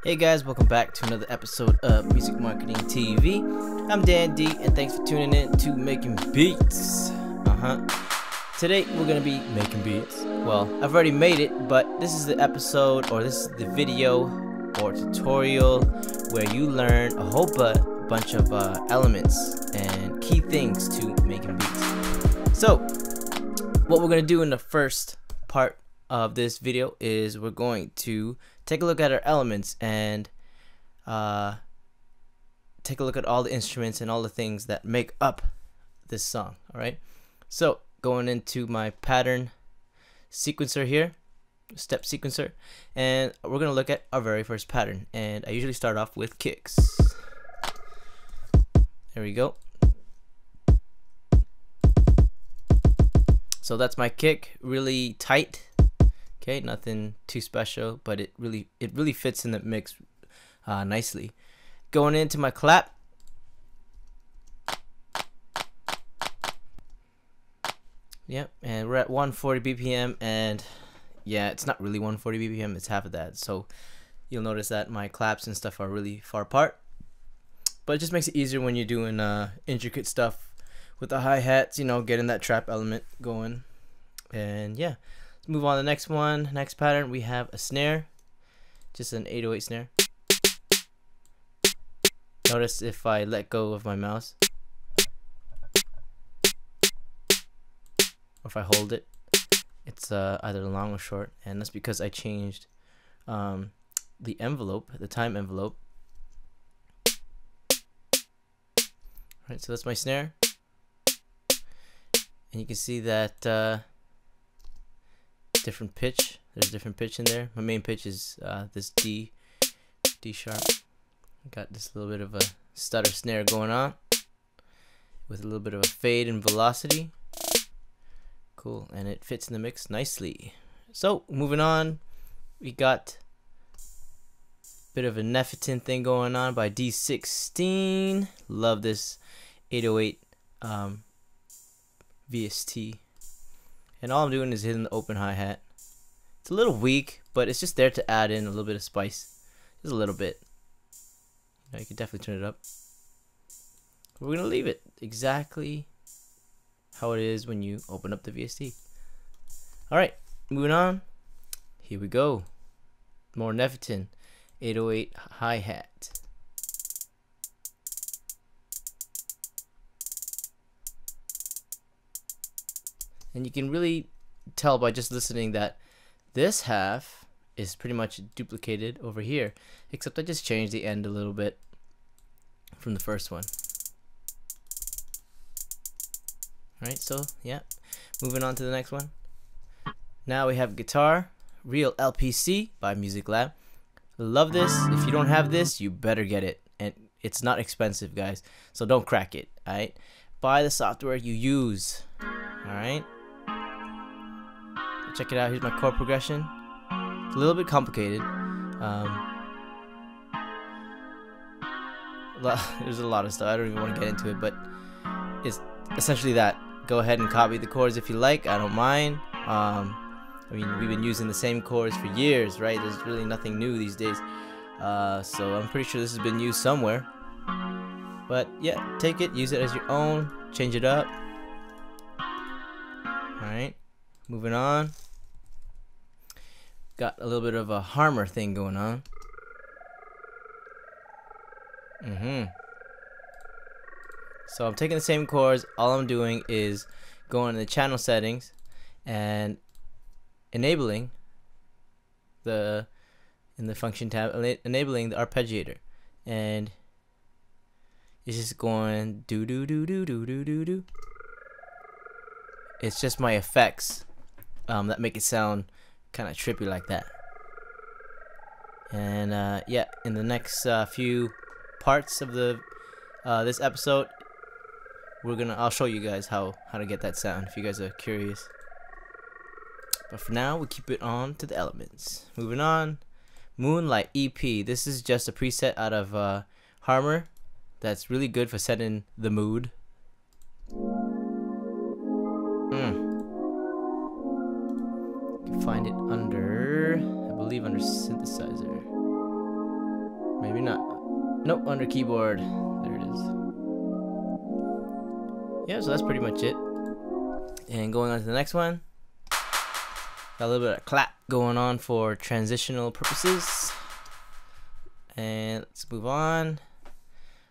Hey guys, welcome back to another episode of Music Marketing TV. I'm Dan D, and thanks for tuning in to Making Beats. Today we're gonna be making beats. Well, I've already made it, but this is the episode, or this is the video or tutorial where you learn a whole bunch of elements and key things to making beats. So, what we're gonna do in the first part of this video is we're going to take a look at our elements and take a look at all the instruments and all the things that make up this song. Alright, so going into my pattern sequencer here, step sequencer, and we're gonna look at our very first pattern, and I usually start off with kicks. There we go. So that's my kick, really tight. Okay, nothing too special, but it really fits in the mix nicely. Going into my clap. Yep, and we're at 140 BPM, and yeah, it's not really 140 BPM, it's half of that. So you'll notice that my claps and stuff are really far apart, but it just makes it easier when you're doing intricate stuff with the hi-hats, you know, getting that trap element going. And yeah, let's move on to the next one. Next pattern, we have a snare, just an 808 snare. Notice if I let go of my mouse, or if I hold it, it's either long or short, and that's because I changed the envelope, the time envelope. Alright, so that's my snare, and you can see that different pitch. There's different pitch in there. My main pitch is this D sharp. Got this little bit of a stutter snare going on with a little bit of a fade and velocity. Cool, and it fits in the mix nicely. So moving on, we got a bit of a Nefertin thing going on by D16. Love this 808 VST. And all I'm doing is hitting the open hi-hat. It's a little weak, but it's just there to add in a little bit of spice. Just a little bit. You know, you can definitely turn it up. We're gonna leave it exactly how it is when you open up the VST. Alright, moving on. Here we go. More Nefertin 808 hi-hat. And you can really tell by just listening that this half is pretty much duplicated over here, except I just changed the end a little bit from the first one. Alright, so yeah, moving on to the next one. Now we have guitar, Real LPC by Music Lab. Love this. If you don't have this, you better get it, and it's not expensive, guys, so don't crack it. Alright, buy the software you use. Alright, check it out. Here's my chord progression. It's a little bit complicated. There's a lot of stuff. I don't even want to get into it, but it's essentially that. Go ahead and copy the chords if you like. I don't mind. I mean, we've been using the same chords for years, right? There's really nothing new these days. So I'm pretty sure this has been used somewhere. But yeah, take it, use it as your own, change it up. Alright, moving on. Got a little bit of a harmor thing going on. So I'm taking the same chords. All I'm doing is going to the channel settings and enabling in the function tab, enabling the arpeggiator, and it's just going do do do do do do do do. It's just my effects that make it sound kind of trippy like that. And yeah, in the next few parts of the this episode, I'll show you guys how to get that sound if you guys are curious. But for now, we'll keep it on to the elements. Moving on, Moonlight EP. This is just a preset out of Harmor that's really good for setting the mood. You can find it under, I believe, under synthesizer. Nope, under keyboard. There it is. Yeah, so that's pretty much it. And going on to the next one. Got a little bit of clap going on for transitional purposes. And let's move on.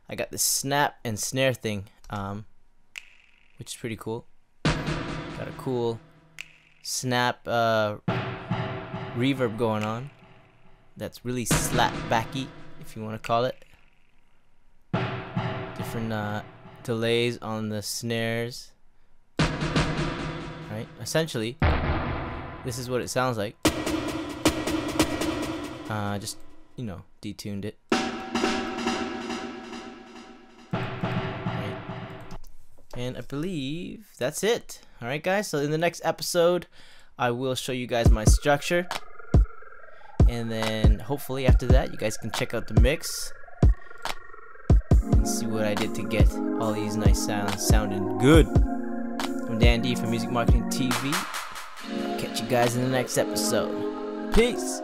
I got the snap and snare thing, which is pretty cool. Got a cool snap reverb going on. That's really slap backy, if you want to call it. Different delays on the snares. Right, essentially, this is what it sounds like. Just, you know, detuned it. Right. And I believe that's it. Alright guys, so in the next episode I will show you guys my structure, and then hopefully after that you guys can check out the mix and see what I did to get all these nice sounds sounding good. I'm Dan D from Music Marketing TV. I'll catch you guys in the next episode. Peace.